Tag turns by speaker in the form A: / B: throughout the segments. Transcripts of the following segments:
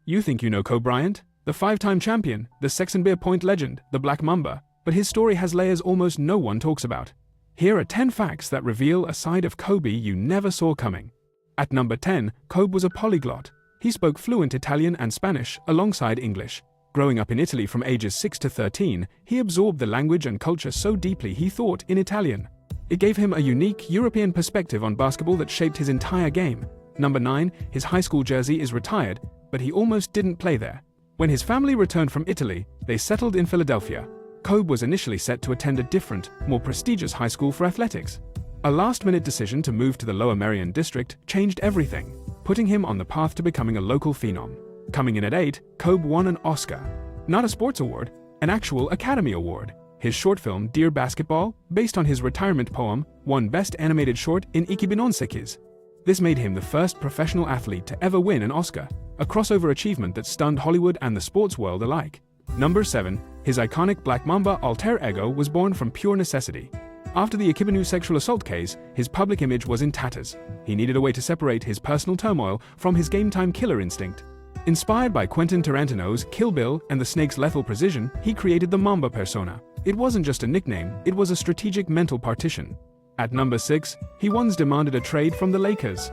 A: You think you know Kobe Bryant, the five-time champion, the sex and beer point legend, the Black Mamba, but his story has layers almost no one talks about. Here are 10 facts that reveal a side of Kobe you never saw coming. At number 10, Kobe was a polyglot. He spoke fluent Italian and Spanish alongside English. Growing up in Italy from ages 6 to 13, he absorbed the language and culture so deeply he thought in Italian. It gave him a unique European perspective on basketball that shaped his entire game. Number 9, his high school jersey is retired, but he almost didn't play there. When his family returned from Italy, they settled in Philadelphia. Kobe was initially set to attend a different, more prestigious high school for athletics. A last-minute decision to move to the Lower Merion district changed everything, putting him on the path to becoming a local phenom. Coming in at 8, Kobe won an Oscar. Not a sports award, an actual Academy Award. His short film, Dear Basketball, based on his retirement poem, won Best Animated Short in Ikibinonsekis. This made him the first professional athlete to ever win an Oscar, a crossover achievement that stunned Hollywood and the sports world alike. Number 7, his iconic Black Mamba alter ego was born from pure necessity. After the Ikebanu sexual assault case, his public image was in tatters. He needed a way to separate his personal turmoil from his game-time killer instinct. Inspired by Quentin Tarantino's Kill Bill and the snake's lethal precision, he created the Mamba persona. It wasn't just a nickname, it was a strategic mental partition. At number 6, he once demanded a trade from the Lakers.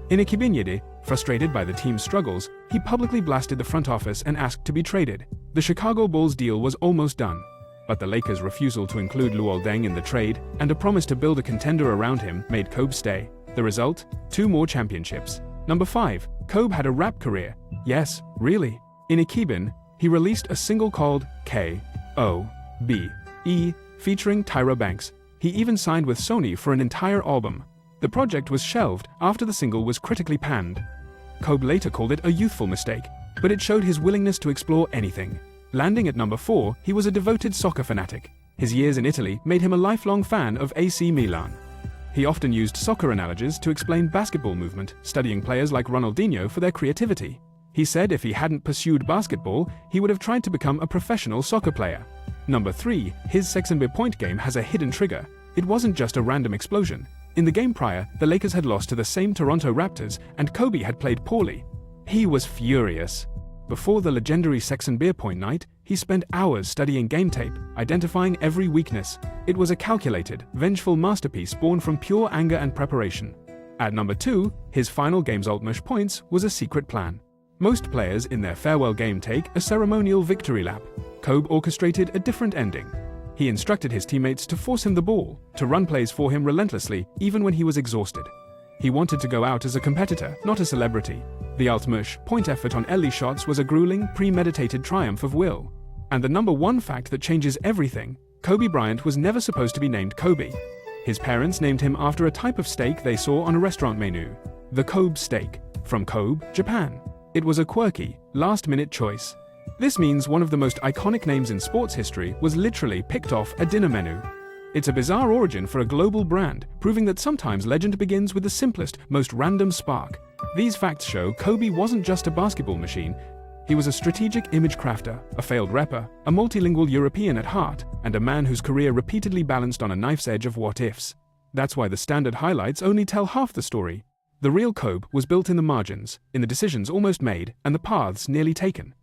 A: In Ikibinyede, frustrated by the team's struggles, he publicly blasted the front office and asked to be traded. The Chicago Bulls deal was almost done, but the Lakers' refusal to include Luol Deng in the trade and a promise to build a contender around him made Kobe stay. The result? 2 more championships. Number 5, Kobe had a rap career. Yes, really. In Ikebin, he released a single called K.O.B.E, featuring Tyra Banks. He even signed with Sony for an entire album. The project was shelved after the single was critically panned. Kobe later called it a youthful mistake, but it showed his willingness to explore anything. Landing at number 4, he was a devoted soccer fanatic. His years in Italy made him a lifelong fan of AC Milan. He often used soccer analogies to explain basketball movement, studying players like Ronaldinho for their creativity. He said if he hadn't pursued basketball, he would have tried to become a professional soccer player. Number 3, his sex and beer point game has a hidden trigger. It wasn't just a random explosion. In the game prior, the Lakers had lost to the same Toronto Raptors, and Kobe had played poorly. He was furious. Before the legendary sex and beer point night, he spent hours studying game tape, identifying every weakness. It was a calculated, vengeful masterpiece born from pure anger and preparation. At number 2, his final game's ultimate points was a secret plan. Most players in their farewell game take a ceremonial victory lap. Kobe orchestrated a different ending. He instructed his teammates to force him the ball, to run plays for him relentlessly, even when he was exhausted. He wanted to go out as a competitor, not a celebrity. The ultimate point effort on Ellie shots was a grueling, premeditated triumph of will. And the number 1 fact that changes everything, Kobe Bryant was never supposed to be named Kobe. His parents named him after a type of steak they saw on a restaurant menu, the Kobe steak, from Kobe, Japan. It was a quirky, last-minute choice. This means one of the most iconic names in sports history was literally picked off a dinner menu. It's a bizarre origin for a global brand, proving that sometimes legend begins with the simplest, most random spark. These facts show Kobe wasn't just a basketball machine. He was a strategic image crafter, a failed rapper, a multilingual European at heart, and a man whose career repeatedly balanced on a knife's edge of what-ifs. That's why the standard highlights only tell half the story. The real Kobe was built in the margins, in the decisions almost made, and the paths nearly taken.